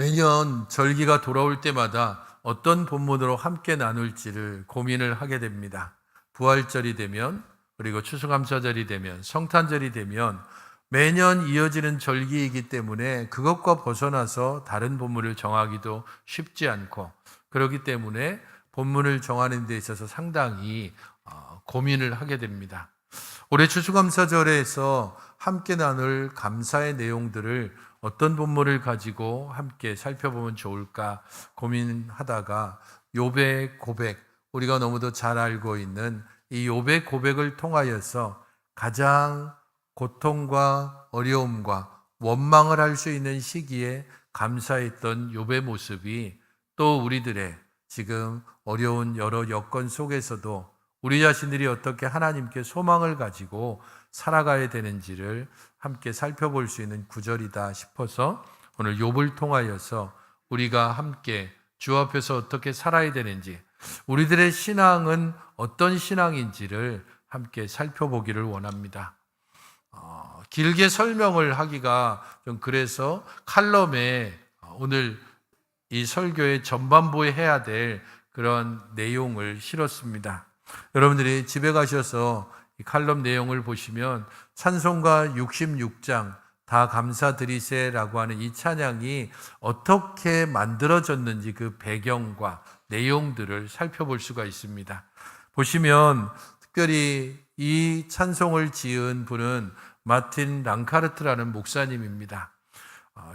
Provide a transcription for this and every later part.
매년 절기가 돌아올 때마다 어떤 본문으로 함께 나눌지를 고민을 하게 됩니다. 부활절이 되면, 그리고 추수감사절이 되면, 성탄절이 되면 매년 이어지는 절기이기 때문에 그것과 벗어나서 다른 본문을 정하기도 쉽지 않고, 그렇기 때문에 본문을 정하는 데 있어서 상당히 고민을 하게 됩니다. 올해 추수감사절에서 함께 나눌 감사의 내용들을 어떤 본문을 가지고 함께 살펴보면 좋을까 고민하다가 욥의 고백, 우리가 너무도 잘 알고 있는 이 욥의 고백을 통하여서 가장 고통과 어려움과 원망을 할 수 있는 시기에 감사했던 욥의 모습이 또 우리들의 지금 어려운 여러 여건 속에서도 우리 자신들이 어떻게 하나님께 소망을 가지고 살아가야 되는지를 함께 살펴볼 수 있는 구절이다 싶어서 오늘 욥을 통하여서 우리가 함께 주 앞에서 어떻게 살아야 되는지, 우리들의 신앙은 어떤 신앙인지를 함께 살펴보기를 원합니다. 길게 설명을 하기가 좀 그래서 칼럼에 오늘 이 설교의 전반부에 해야 될 그런 내용을 실었습니다. 여러분들이 집에 가셔서 이 칼럼 내용을 보시면 찬송가 66장 다 감사드리세라고 하는 이 찬양이 어떻게 만들어졌는지 그 배경과 내용들을 살펴볼 수가 있습니다. 보시면 특별히 이 찬송을 지은 분은 마틴 랑카르트라는 목사님입니다.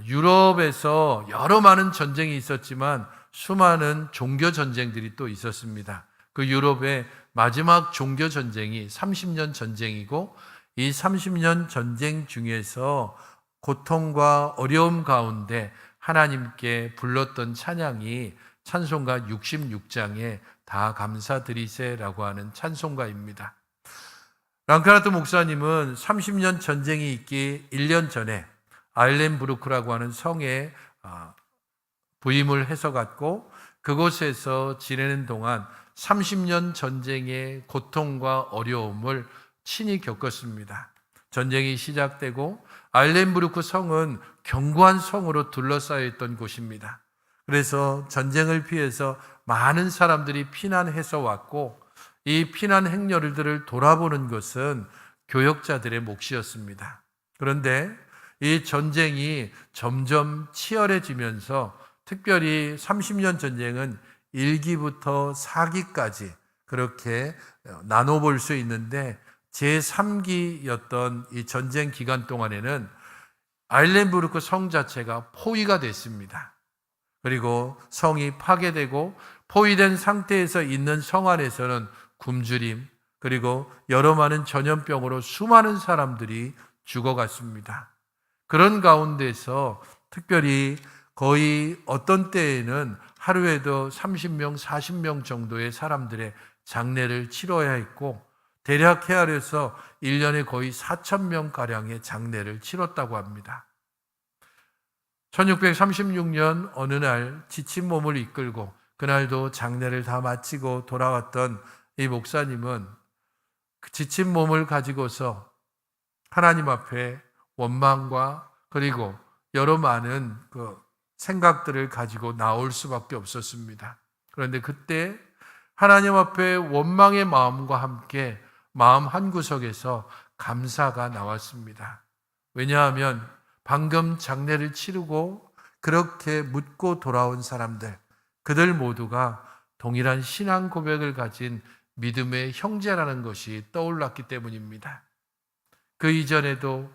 유럽에서 여러 많은 전쟁이 있었지만 수많은 종교 전쟁들이 또 있었습니다. 그 유럽의 마지막 종교 전쟁이 30년 전쟁이고, 이 30년 전쟁 중에서 고통과 어려움 가운데 하나님께 불렀던 찬양이 찬송가 66장에 다 감사드리세라고 하는 찬송가입니다. 랑카르트 목사님은 30년 전쟁이 있기 1년 전에 아일렌부르크라고 하는 성에 부임을 해서 갔고, 그곳에서 지내는 동안 30년 전쟁의 고통과 어려움을 친히 겪었습니다. 전쟁이 시작되고 아일렌부르크 성은 견고한 성으로 둘러싸여 있던 곳입니다. 그래서 전쟁을 피해서 많은 사람들이 피난해서 왔고, 이 피난 행렬들을 돌아보는 것은 교역자들의 몫이었습니다. 그런데 이 전쟁이 점점 치열해지면서 특별히 30년 전쟁은 1기부터 4기까지 그렇게 나눠볼 수 있는데, 제3기였던 이 전쟁 기간 동안에는 아일렌부르크 성 자체가 포위가 됐습니다. 그리고 성이 파괴되고 포위된 상태에서 있는 성 안에서는 굶주림, 그리고 여러 많은 전염병으로 수많은 사람들이 죽어갔습니다. 그런 가운데서 특별히 거의 어떤 때에는 하루에도 30명, 40명 정도의 사람들의 장례를 치러야 했고, 대략 헤아려서 1년에 거의 4,000명가량의 장례를 치렀다고 합니다. 1636년 어느 날 지친 몸을 이끌고 그날도 장례를 다 마치고 돌아왔던 이 목사님은 그 지친 몸을 가지고서 하나님 앞에 원망과 그리고 여러 많은 그 생각들을 가지고 나올 수밖에 없었습니다. 그런데 그때 하나님 앞에 원망의 마음과 함께 마음 한구석에서 감사가 나왔습니다. 왜냐하면 방금 장례를 치르고 그렇게 묻고 돌아온 사람들, 그들 모두가 동일한 신앙 고백을 가진 믿음의 형제라는 것이 떠올랐기 때문입니다. 그 이전에도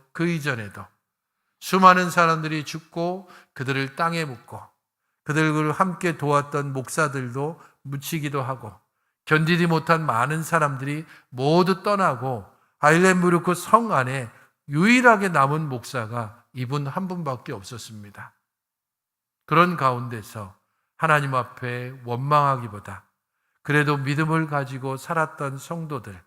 수많은 사람들이 죽고 그들을 땅에 묻고, 그들을 함께 도왔던 목사들도 묻히기도 하고, 견디지 못한 많은 사람들이 모두 떠나고 아일렌부르크 성 안에 유일하게 남은 목사가 이분 한 분밖에 없었습니다. 그런 가운데서 하나님 앞에 원망하기보다 그래도 믿음을 가지고 살았던 성도들,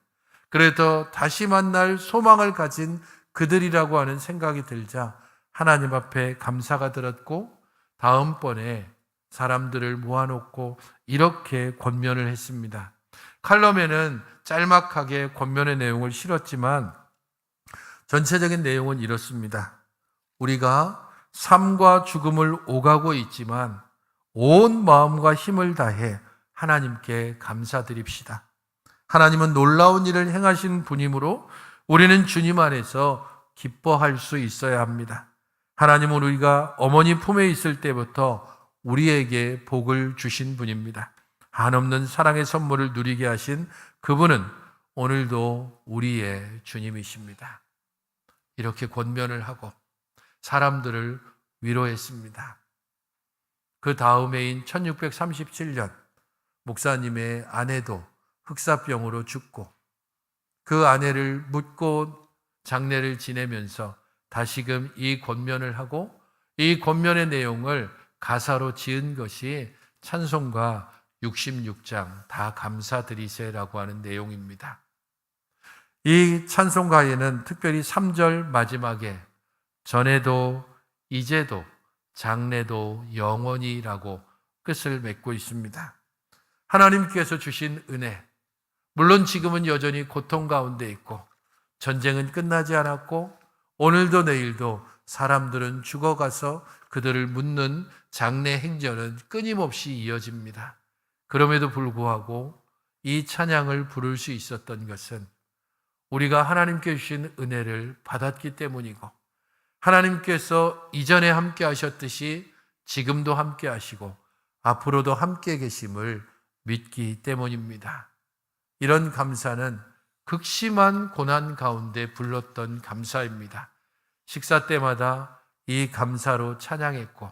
그래도 다시 만날 소망을 가진 그들이라고 하는 생각이 들자 하나님 앞에 감사가 들었고, 다음번에 사람들을 모아놓고 이렇게 권면을 했습니다. 칼럼에는 짤막하게 권면의 내용을 실었지만 전체적인 내용은 이렇습니다. 우리가 삶과 죽음을 오가고 있지만 온 마음과 힘을 다해 하나님께 감사드립시다. 하나님은 놀라운 일을 행하신 분이므로 우리는 주님 안에서 기뻐할 수 있어야 합니다. 하나님은 우리가 어머니 품에 있을 때부터 우리에게 복을 주신 분입니다. 한없는 사랑의 선물을 누리게 하신 그분은 오늘도 우리의 주님이십니다. 이렇게 권면을 하고 사람들을 위로했습니다. 그 다음 해인 1637년 목사님의 아내도 흑사병으로 죽고 그 아내를 묻고 장례를 지내면서 다시금 이 권면을 하고 이 권면의 내용을 가사로 지은 것이 찬송가 66장 다 감사드리세라고 하는 내용입니다. 이 찬송가에는 특별히 3절 마지막에 전에도 이제도 장래도 영원히라고 끝을 맺고 있습니다. 하나님께서 주신 은혜, 물론 지금은 여전히 고통 가운데 있고 전쟁은 끝나지 않았고 오늘도 내일도 사람들은 죽어가서 그들을 묻는 장례 행전은 끊임없이 이어집니다. 그럼에도 불구하고 이 찬양을 부를 수 있었던 것은 우리가 하나님께 주신 은혜를 받았기 때문이고 하나님께서 이전에 함께 하셨듯이 지금도 함께 하시고 앞으로도 함께 계심을 믿기 때문입니다. 이런 감사는 극심한 고난 가운데 불렀던 감사입니다. 식사 때마다 이 감사로 찬양했고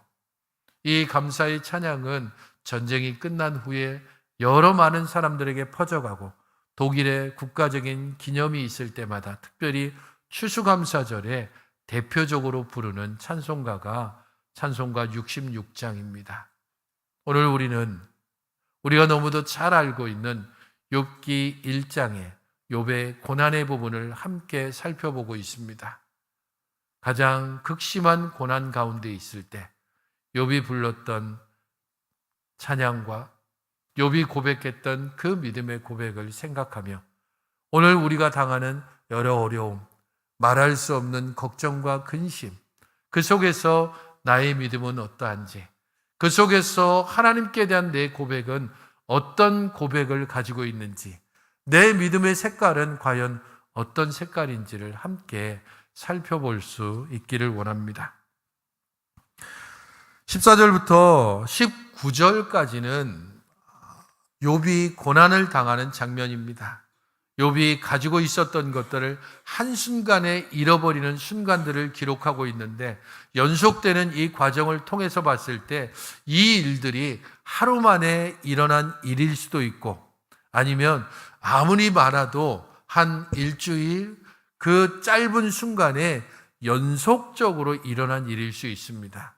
이 감사의 찬양은 전쟁이 끝난 후에 여러 많은 사람들에게 퍼져가고 독일의 국가적인 기념이 있을 때마다 특별히 추수감사절에 대표적으로 부르는 찬송가가 찬송가 66장입니다. 오늘 우리는 우리가 너무도 잘 알고 있는 욥기 1장의 욥의 고난의 부분을 함께 살펴보고 있습니다. 가장 극심한 고난 가운데 있을 때 욥이 불렀던 찬양과 욥이 고백했던 그 믿음의 고백을 생각하며 오늘 우리가 당하는 여러 어려움, 말할 수 없는 걱정과 근심, 그 속에서 나의 믿음은 어떠한지, 그 속에서 하나님께 대한 내 고백은 어떤 고백을 가지고 있는지, 내 믿음의 색깔은 과연 어떤 색깔인지를 함께 살펴볼 수 있기를 원합니다. 14절부터 19절까지는 욥이 고난을 당하는 장면입니다. 욥이 가지고 있었던 것들을 한순간에 잃어버리는 순간들을 기록하고 있는데 연속되는 이 과정을 통해서 봤을 때 이 일들이 하루 만에 일어난 일일 수도 있고 아니면 아무리 많아도 한 일주일 그 짧은 순간에 연속적으로 일어난 일일 수 있습니다.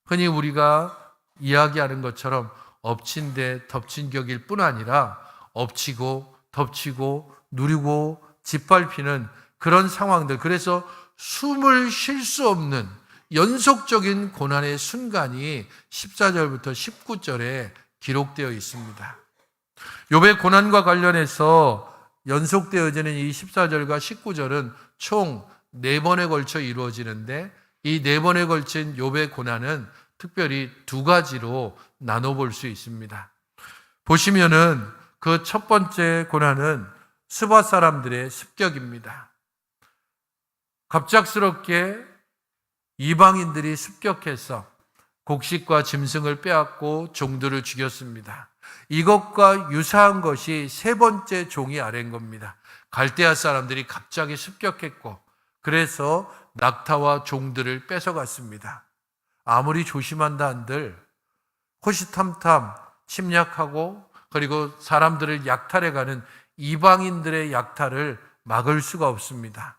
흔히 우리가 이야기하는 것처럼 엎친 데 덮친 격일 뿐 아니라 엎치고 덮치고 누리고 짓밟히는 그런 상황들, 그래서 숨을 쉴 수 없는 연속적인 고난의 순간이 14절부터 19절에 기록되어 있습니다. 욥의 고난과 관련해서 연속되어지는 이 14절과 19절은 총 4번에 걸쳐 이루어지는데 이 4번에 걸친 욥의 고난은 특별히 2가지로 나눠볼 수 있습니다. 보시면은 그 첫 번째 고난은 스바 사람들의 습격입니다. 갑작스럽게 이방인들이 습격해서 곡식과 짐승을 빼앗고 종들을 죽였습니다. 이것과 유사한 것이 세 번째 종이 아래인 겁니다. 갈대아 사람들이 갑자기 습격했고 그래서 낙타와 종들을 뺏어갔습니다. 아무리 조심한다 한들 호시탐탐 침략하고 그리고 사람들을 약탈해가는 이방인들의 약탈을 막을 수가 없습니다.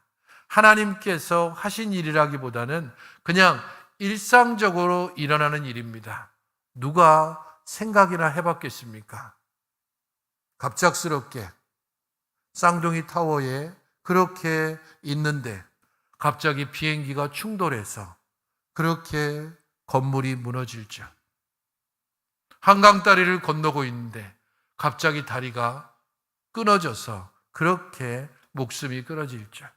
하나님께서 하신 일이라기보다는 그냥 일상적으로 일어나는 일입니다. 누가 생각이나 해봤겠습니까? 갑작스럽게 쌍둥이 타워에 그렇게 있는데 갑자기 비행기가 충돌해서 그렇게 건물이 무너질 줄. 한강 다리를 건너고 있는데 갑자기 다리가 끊어져서 그렇게 목숨이 끊어질 줄.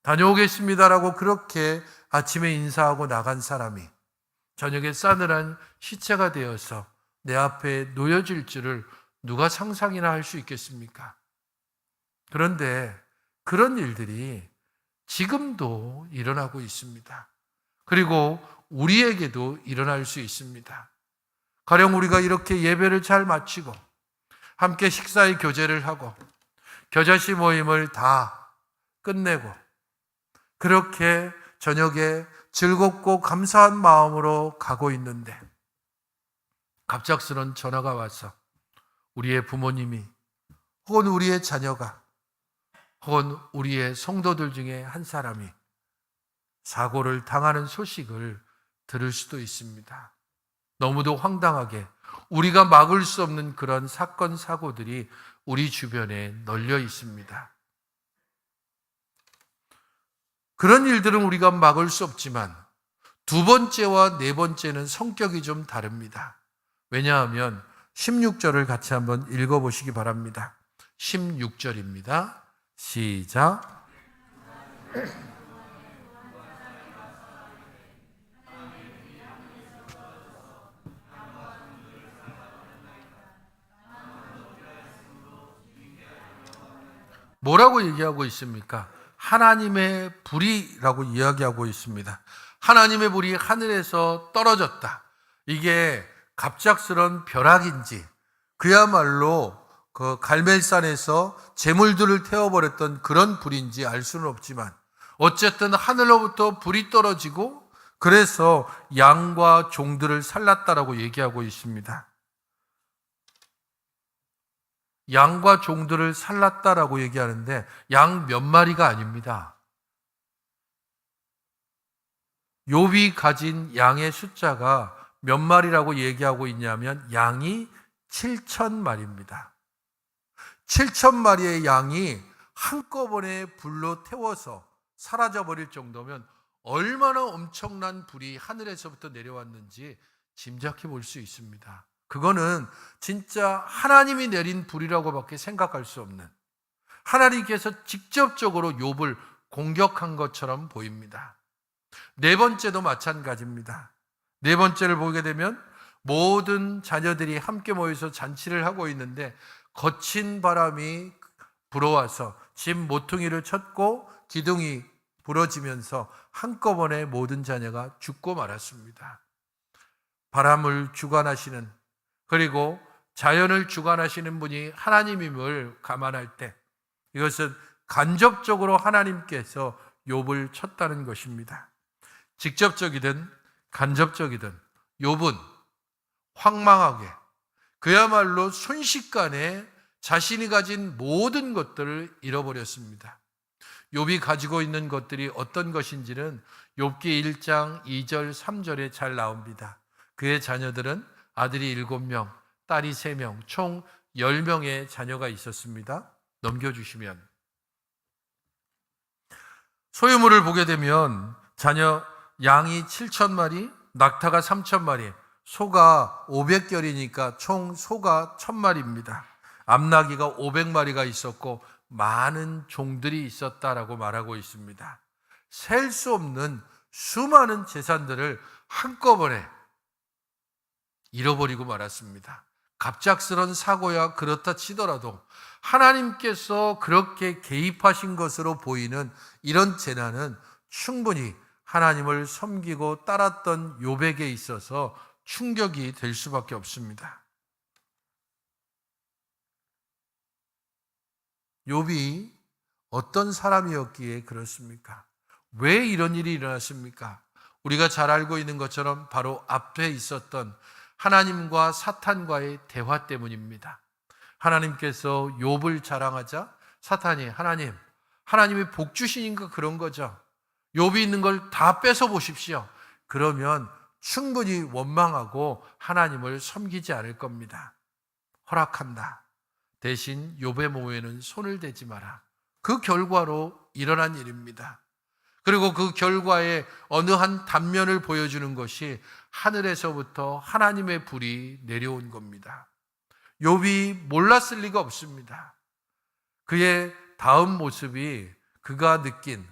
다녀오겠습니다라고 그렇게 아침에 인사하고 나간 사람이 저녁에 싸늘한 시체가 되어서 내 앞에 놓여질 줄을 누가 상상이나 할 수 있겠습니까? 그런데 그런 일들이 지금도 일어나고 있습니다. 그리고 우리에게도 일어날 수 있습니다. 가령 우리가 이렇게 예배를 잘 마치고 함께 식사의 교제를 하고 겨자씨 모임을 다 끝내고 그렇게 저녁에 즐겁고 감사한 마음으로 가고 있는데 갑작스런 전화가 와서 우리의 부모님이 혹은 우리의 자녀가 혹은 우리의 성도들 중에 한 사람이 사고를 당하는 소식을 들을 수도 있습니다. 너무도 황당하게 우리가 막을 수 없는 그런 사건, 사고들이 우리 주변에 널려 있습니다. 그런 일들은 우리가 막을 수 없지만 두 번째와 네 번째는 성격이 좀 다릅니다. 왜냐하면 16절을 같이 한번 읽어보시기 바랍니다. 16절입니다. 시작. 뭐라고 얘기하고 있습니까? 하나님의 불이라고 이야기하고 있습니다. 하나님의 불이 하늘에서 떨어졌다. 이게 갑작스런 벼락인지 그야말로 그 갈멜산에서 재물들을 태워버렸던 그런 불인지 알 수는 없지만 어쨌든 하늘로부터 불이 떨어지고 그래서 양과 종들을 살랐다라고 얘기하고 있습니다. 양과 종들을 살랐다라고 얘기하는데 양 몇 마리가 아닙니다. 욥이 가진 양의 숫자가 몇 마리라고 얘기하고 있냐면 양이 7,000마리입니다. 7,000마리의 양이 한꺼번에 불로 태워서 사라져버릴 정도면 얼마나 엄청난 불이 하늘에서부터 내려왔는지 짐작해 볼 수 있습니다. 그거는 진짜 하나님이 내린 불이라고밖에 생각할 수 없는, 하나님께서 직접적으로 욥을 공격한 것처럼 보입니다. 네 번째도 마찬가지입니다. 네 번째를 보게 되면 모든 자녀들이 함께 모여서 잔치를 하고 있는데 거친 바람이 불어와서 집 모퉁이를 쳤고 기둥이 부러지면서 한꺼번에 모든 자녀가 죽고 말았습니다. 바람을 주관하시는, 그리고 자연을 주관하시는 분이 하나님임을 감안할 때 이것은 간접적으로 하나님께서 욥을 쳤다는 것입니다. 직접적이든 간접적이든 욥은 황망하게 그야말로 순식간에 자신이 가진 모든 것들을 잃어버렸습니다. 욥이 가지고 있는 것들이 어떤 것인지는 욥기 1장 2절 3절에 잘 나옵니다. 그의 자녀들은 아들이 7명, 딸이 3명, 총 10명의 자녀가 있었습니다. 넘겨주시면 소유물을 보게 되면 자녀 양이 7,000마리, 낙타가 3,000마리, 소가 500결이니까 총 소가 1,000마리입니다. 암나귀가 500마리가 있었고 많은 종들이 있었다라고 말하고 있습니다. 셀 수 없는 수많은 재산들을 한꺼번에 잃어버리고 말았습니다. 갑작스런 사고야 그렇다 치더라도 하나님께서 그렇게 개입하신 것으로 보이는 이런 재난은 충분히 하나님을 섬기고 따랐던 욥에게 있어서 충격이 될 수밖에 없습니다. 욥이 어떤 사람이었기에 그렇습니까? 왜 이런 일이 일어났습니까? 우리가 잘 알고 있는 것처럼 바로 앞에 있었던 하나님과 사탄과의 대화 때문입니다. 하나님께서 욥을 자랑하자 사탄이 하나님이 복 주시니까 그런 거죠. 욥이 있는 걸 다 뺏어 보십시오. 그러면 충분히 원망하고 하나님을 섬기지 않을 겁니다. 허락한다. 대신 욥의 몸에는 손을 대지 마라. 그 결과로 일어난 일입니다. 그리고 그 결과의 어느 한 단면을 보여주는 것이 하늘에서부터 하나님의 불이 내려온 겁니다. 욥이 몰랐을 리가 없습니다. 그의 다음 모습이 그가 느낀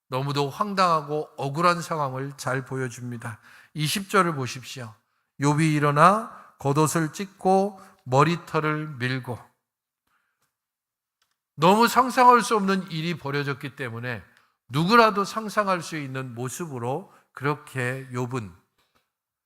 너무도 황당하고 억울한 상황을 잘 보여줍니다. 20절을 보십시오. 욥이 일어나 겉옷을 찢고 머리털을 밀고, 너무 상상할 수 없는 일이 벌어졌기 때문에 누구라도 상상할 수 있는 모습으로 그렇게 욥은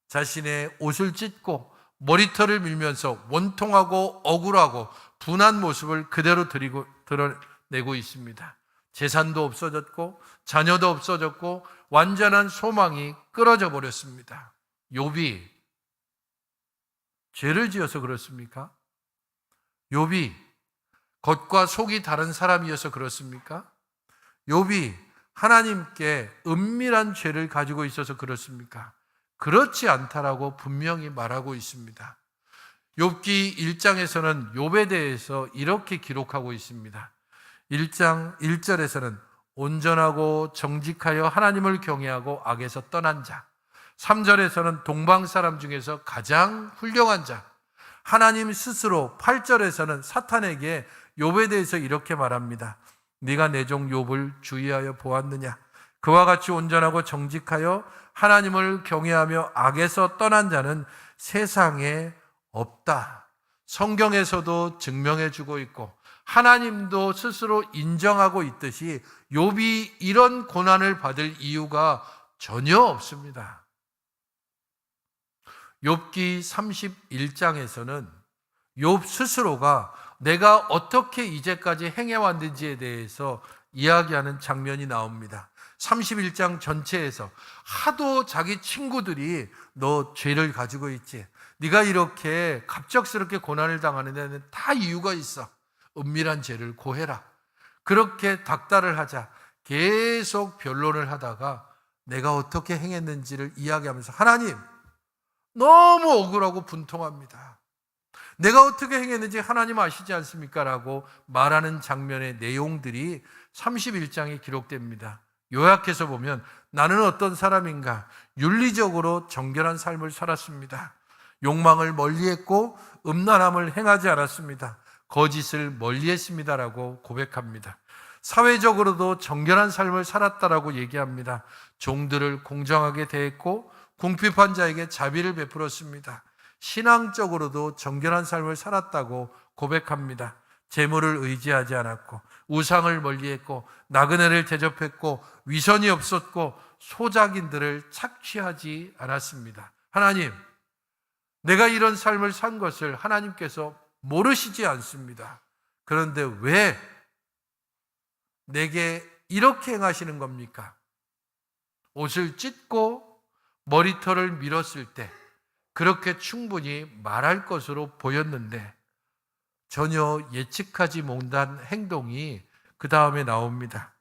자신의 옷을 찢고 머리털을 밀면서 원통하고 억울하고 분한 모습을 그대로 드러내고 있습니다. 재산도 없어졌고 자녀도 없어졌고 완전한 소망이 끊어져 버렸습니다. 욥이 죄를 지어서 그렇습니까? 욥이 겉과 속이 다른 사람이어서 그렇습니까? 욥이 하나님께 은밀한 죄를 가지고 있어서 그렇습니까? 그렇지 않다라고 분명히 말하고 있습니다. 욥기 1장에서는 욥에 대해서 이렇게 기록하고 있습니다. 1장 1절에서는 온전하고 정직하여 하나님을 경외하고 악에서 떠난 자, 3절에서는 동방 사람 중에서 가장 훌륭한 자, 하나님 스스로 8절에서는 사탄에게 욥에 대해서 이렇게 말합니다. 네가 내 종 욥을 주의하여 보았느냐? 그와 같이 온전하고 정직하여 하나님을 경외하며 악에서 떠난 자는 세상에 없다. 성경에서도 증명해 주고 있고 하나님도 스스로 인정하고 있듯이 욥이 이런 고난을 받을 이유가 전혀 없습니다. 욥기 31장에서는 욥 스스로가 내가 어떻게 이제까지 행해왔는지에 대해서 이야기하는 장면이 나옵니다. 31장 전체에서 하도 자기 친구들이 너 죄를 가지고 있지, 네가 이렇게 갑작스럽게 고난을 당하는 데는 다 이유가 있어, 은밀한 죄를 고해라, 그렇게 닥달을 하자 계속 변론을 하다가 내가 어떻게 행했는지를 이야기하면서 하나님 너무 억울하고 분통합니다, 내가 어떻게 행했는지 하나님 아시지 않습니까? 라고 말하는 장면의 내용들이 31장에 기록됩니다. 요약해서 보면 나는 어떤 사람인가? 윤리적으로 정결한 삶을 살았습니다. 욕망을 멀리했고 음란함을 행하지 않았습니다. 거짓을 멀리했습니다라고 고백합니다. 사회적으로도 정결한 삶을 살았다라고 얘기합니다. 종들을 공정하게 대했고 궁핍한 자에게 자비를 베풀었습니다. 신앙적으로도 정결한 삶을 살았다고 고백합니다. 재물을 의지하지 않았고 우상을 멀리했고 나그네를 대접했고 위선이 없었고 소작인들을 착취하지 않았습니다. 하나님, 내가 이런 삶을 산 것을 하나님께서 모르시지 않습니다. 그런데 왜 내게 이렇게 행하시는 겁니까? 옷을 찢고 머리털을 밀었을 때 그렇게 충분히 말할 것으로 보였는데 전혀 예측하지 못한 행동이 그 다음에 나옵니다.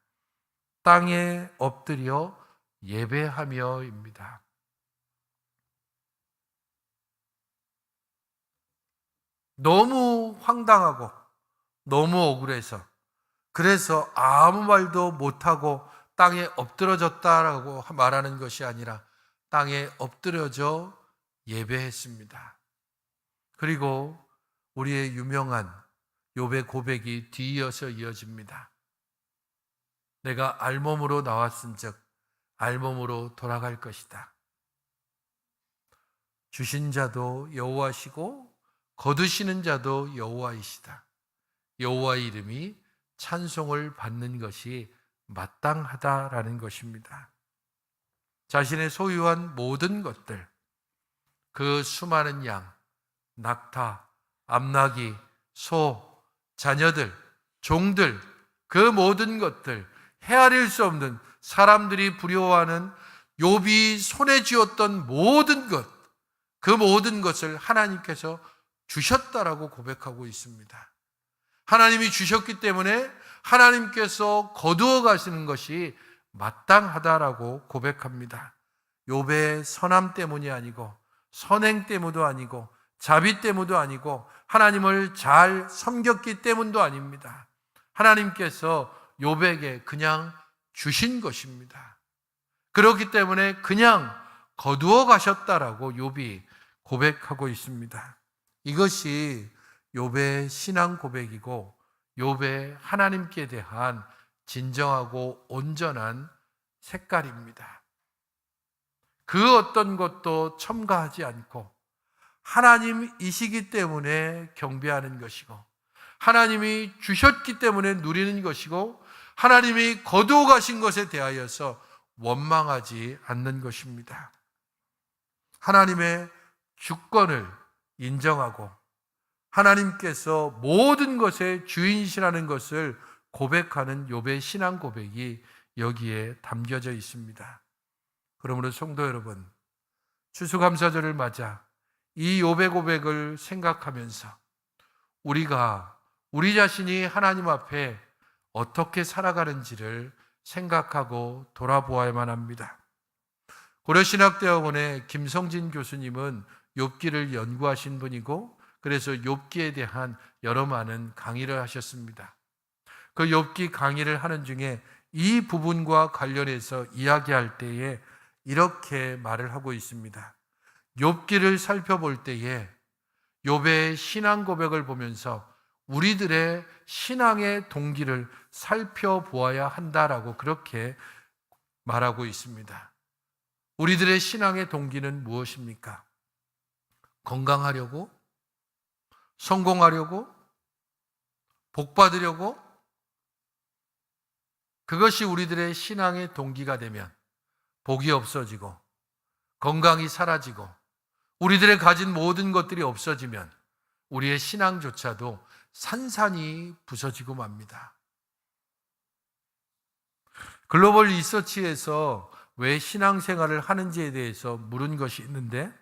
땅에 엎드려 예배하며입니다. 너무 황당하고 너무 억울해서, 그래서 아무 말도 못하고 땅에 엎드러졌다라고 말하는 것이 아니라 땅에 엎드려져 예배했습니다. 그리고 우리의 유명한 욥의 고백이 뒤이어서 이어집니다. 내가 알몸으로 나왔은즉 알몸으로 돌아갈 것이다. 주신 자도 여호와시고 거두시는 자도 여호와이시다. 여호와의 이름이 찬송을 받는 것이 마땅하다라는 것입니다. 자신의 소유한 모든 것들, 그 수많은 양, 낙타, 암나기, 소, 자녀들, 종들, 그 모든 것들, 헤아릴 수 없는 사람들이 부려워하는 욥이 손에 쥐었던 모든 것, 그 모든 것을 하나님께서 주셨다라고 고백하고 있습니다. 하나님이 주셨기 때문에 하나님께서 거두어 가시는 것이 마땅하다라고 고백합니다. 욥의 선함 때문이 아니고 선행 때문도 아니고 자비 때문도 아니고 하나님을 잘 섬겼기 때문도 아닙니다. 하나님께서 욥에게 그냥 주신 것입니다. 그렇기 때문에 그냥 거두어 가셨다라고 욥이 고백하고 있습니다. 이것이 욥의 신앙 고백이고 욥의 하나님께 대한 진정하고 온전한 색깔입니다. 그 어떤 것도 첨가하지 않고 하나님이시기 때문에 경배하는 것이고, 하나님이 주셨기 때문에 누리는 것이고, 하나님이 거두어 가신 것에 대하여서 원망하지 않는 것입니다. 하나님의 주권을 인정하고 하나님께서 모든 것의 주인이시라는 것을 고백하는 욥의 신앙 고백이 여기에 담겨져 있습니다. 그러므로 성도 여러분, 추수감사절을 맞아 이 욥의 고백을 생각하면서 우리가 우리 자신이 하나님 앞에 어떻게 살아가는지를 생각하고 돌아보아야만 합니다. 고려신학대학원의 김성진 교수님은 욥기를 연구하신 분이고, 그래서 욥기에 대한 여러 많은 강의를 하셨습니다. 그 욥기 강의를 하는 중에 이 부분과 관련해서 이야기할 때에 이렇게 말을 하고 있습니다. 욥기를 살펴볼 때에 욥의 신앙 고백을 보면서 우리들의 신앙의 동기를 살펴보아야 한다라고 그렇게 말하고 있습니다. 우리들의 신앙의 동기는 무엇입니까? 건강하려고? 성공하려고? 복받으려고? 그것이 우리들의 신앙의 동기가 되면 복이 없어지고 건강이 사라지고 우리들의 가진 모든 것들이 없어지면 우리의 신앙조차도 산산이 부서지고 맙니다. 글로벌 리서치에서 왜 신앙생활을 하는지에 대해서 물은 것이 있는데,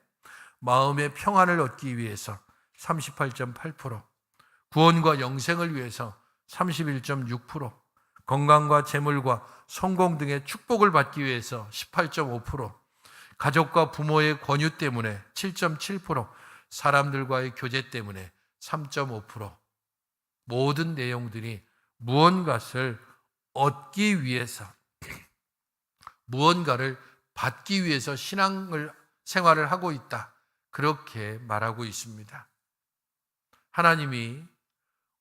마음의 평안을 얻기 위해서 38.8%, 구원과 영생을 위해서 31.6%, 건강과 재물과 성공 등의 축복을 받기 위해서 18.5%, 가족과 부모의 권유 때문에 7.7%, 사람들과의 교제 때문에 3.5%, 모든 내용들이 무언가를 얻기 위해서, 무언가를 받기 위해서 생활을 하고 있다, 그렇게 말하고 있습니다. 하나님이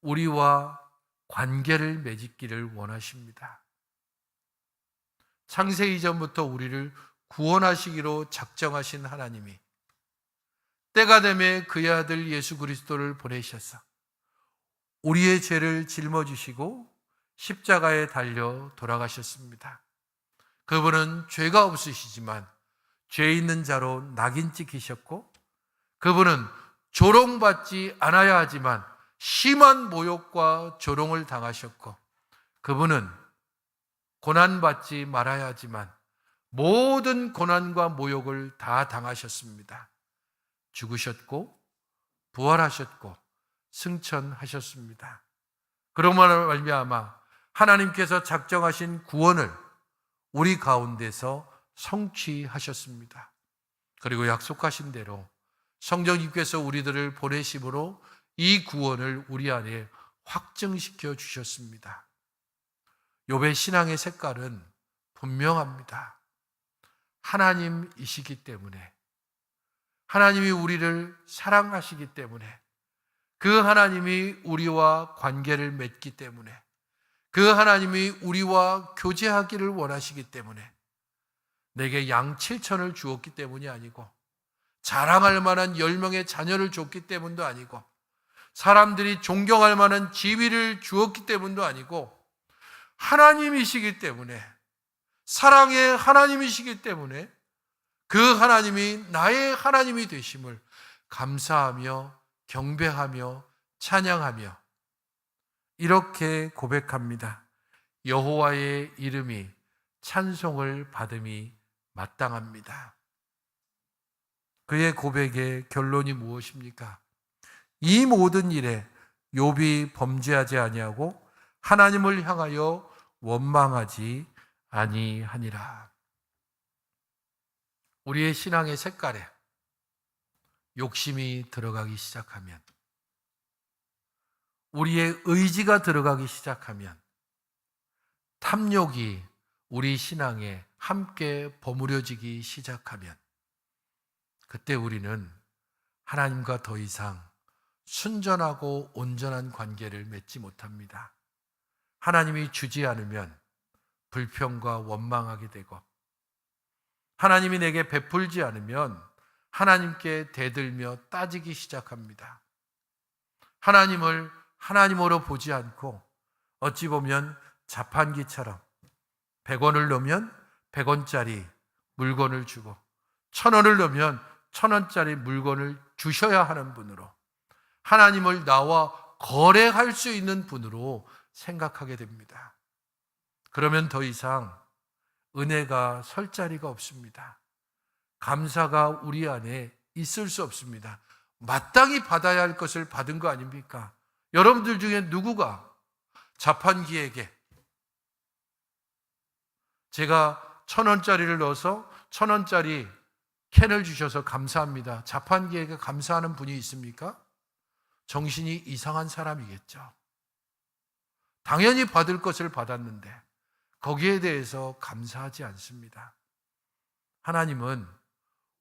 우리와 관계를 맺기를 원하십니다. 창세 이전부터 우리를 구원하시기로 작정하신 하나님이 때가 되매 그의 아들 예수 그리스도를 보내셔서 우리의 죄를 짊어지시고 십자가에 달려 돌아가셨습니다. 그분은 죄가 없으시지만 죄 있는 자로 낙인 찍히셨고, 그분은 조롱받지 않아야 하지만 심한 모욕과 조롱을 당하셨고, 그분은 고난받지 말아야 하지만 모든 고난과 모욕을 다 당하셨습니다. 죽으셨고 부활하셨고 승천하셨습니다. 그러므로 말미암아 하나님께서 작정하신 구원을 우리 가운데서 성취하셨습니다. 그리고 약속하신 대로 성령님께서 우리들을 보내심으로 이 구원을 우리 안에 확증시켜 주셨습니다. 욥의 신앙의 색깔은 분명합니다. 하나님이시기 때문에, 하나님이 우리를 사랑하시기 때문에, 그 하나님이 우리와 관계를 맺기 때문에, 그 하나님이 우리와 교제하기를 원하시기 때문에, 내게 양 7천을 주었기 때문이 아니고 자랑할 만한 10명의 자녀를 줬기 때문도 아니고 사람들이 존경할 만한 지위를 주었기 때문도 아니고 하나님이시기 때문에, 사랑의 하나님이시기 때문에 그 하나님이 나의 하나님이 되심을 감사하며 경배하며 찬양하며 이렇게 고백합니다. 여호와의 이름이 찬송을 받음이 마땅합니다. 그의 고백의 결론이 무엇입니까? 이 모든 일에 욥이 범죄하지 아니하고 하나님을 향하여 원망하지 아니하니라. 우리의 신앙의 색깔에 욕심이 들어가기 시작하면, 우리의 의지가 들어가기 시작하면, 탐욕이 우리 신앙에 함께 버무려지기 시작하면, 그때 우리는 하나님과 더 이상 순전하고 온전한 관계를 맺지 못합니다. 하나님이 주지 않으면 불평과 원망하게 되고, 하나님이 내게 베풀지 않으면 하나님께 대들며 따지기 시작합니다. 하나님을 하나님으로 보지 않고 어찌 보면 자판기처럼 100원을 넣으면 100원짜리 물건을 주고 1000원을 넣으면 1000원짜리 물건을 주셔야 하는 분으로, 하나님을 나와 거래할 수 있는 분으로 생각하게 됩니다. 그러면 더 이상 은혜가 설 자리가 없습니다. 감사가 우리 안에 있을 수 없습니다. 마땅히 받아야 할 것을 받은 거 아닙니까? 여러분들 중에 누구가 자판기에게 제가 1000원짜리를 넣어서 1000원짜리 캔을 주셔서 감사합니다, 자판기에게 감사하는 분이 있습니까? 정신이 이상한 사람이겠죠. 당연히 받을 것을 받았는데 거기에 대해서 감사하지 않습니다. 하나님은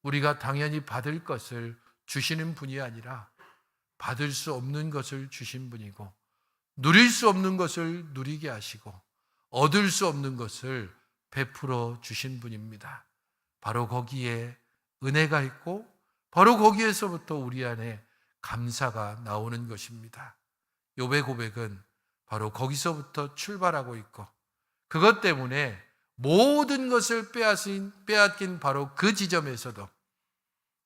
우리가 당연히 받을 것을 주시는 분이 아니라 받을 수 없는 것을 주신 분이고, 누릴 수 없는 것을 누리게 하시고, 얻을 수 없는 것을 베풀어 주신 분입니다. 바로 거기에 은혜가 있고, 바로 거기에서부터 우리 안에 감사가 나오는 것입니다. 욥의 고백은 바로 거기서부터 출발하고 있고, 그것 때문에 모든 것을 빼앗긴 바로 그 지점에서도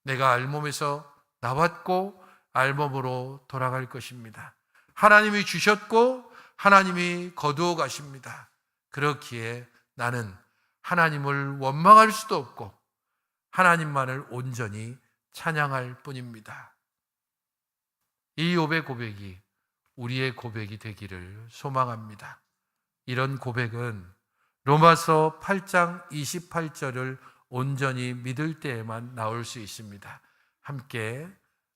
내가 알몸에서 나왔고 알몸으로 돌아갈 것입니다. 하나님이 주셨고 하나님이 거두어 가십니다. 그렇기에 나는 하나님을 원망할 수도 없고 하나님만을 온전히 찬양할 뿐입니다. 이 욥의 고백이 우리의 고백이 되기를 소망합니다. 이런 고백은 로마서 8장 28절을 온전히 믿을 때에만 나올 수 있습니다. 함께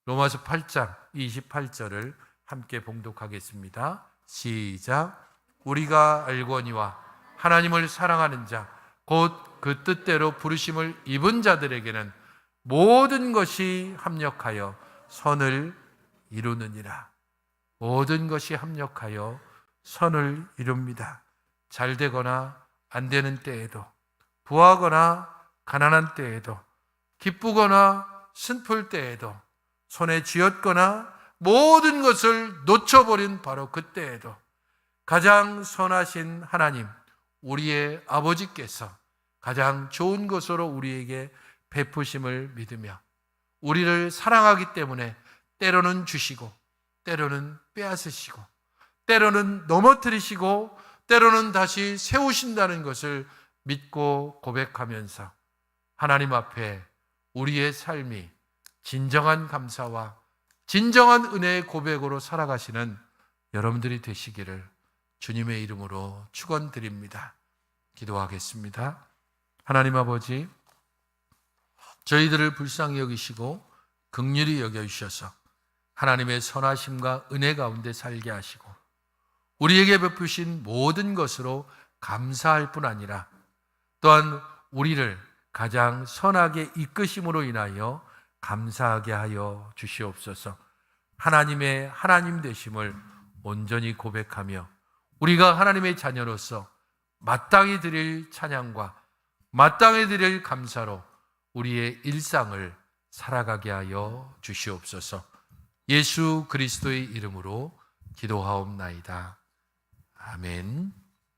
로마서 8장 28절을 함께 봉독하겠습니다. 시작. 우리가 알거니와 하나님을 사랑하는 자 곧 그 뜻대로 부르심을 입은 자들에게는 모든 것이 합력하여 선을 이루느니라. 모든 것이 합력하여 선을 이룹니다. 잘 되거나 안 되는 때에도, 부하거나 가난한 때에도, 기쁘거나 슬플 때에도, 손에 쥐었거나 모든 것을 놓쳐버린 바로 그때에도 가장 선하신 하나님, 우리의 아버지께서 가장 좋은 것으로 우리에게 베푸심을 믿으며 우리를 사랑하기 때문에 때로는 주시고 때로는 빼앗으시고 때로는 넘어뜨리시고 때로는 다시 세우신다는 것을 믿고 고백하면서 하나님 앞에 우리의 삶이 진정한 감사와 진정한 은혜의 고백으로 살아가시는 여러분들이 되시기를 주님의 이름으로 축원드립니다. 기도하겠습니다. 하나님 아버지, 저희들을 불쌍히 여기시고 긍휼히 여겨주셔서 하나님의 선하심과 은혜 가운데 살게 하시고 우리에게 베푸신 모든 것으로 감사할 뿐 아니라 또한 우리를 가장 선하게 이끄심으로 인하여 감사하게 하여 주시옵소서. 하나님의 하나님 되심을 온전히 고백하며 우리가 하나님의 자녀로서 마땅히 드릴 찬양과 마땅히 드릴 감사로 우리의 일상을 살아가게 하여 주시옵소서. 예수 그리스도의 이름으로 기도하옵나이다. 아멘.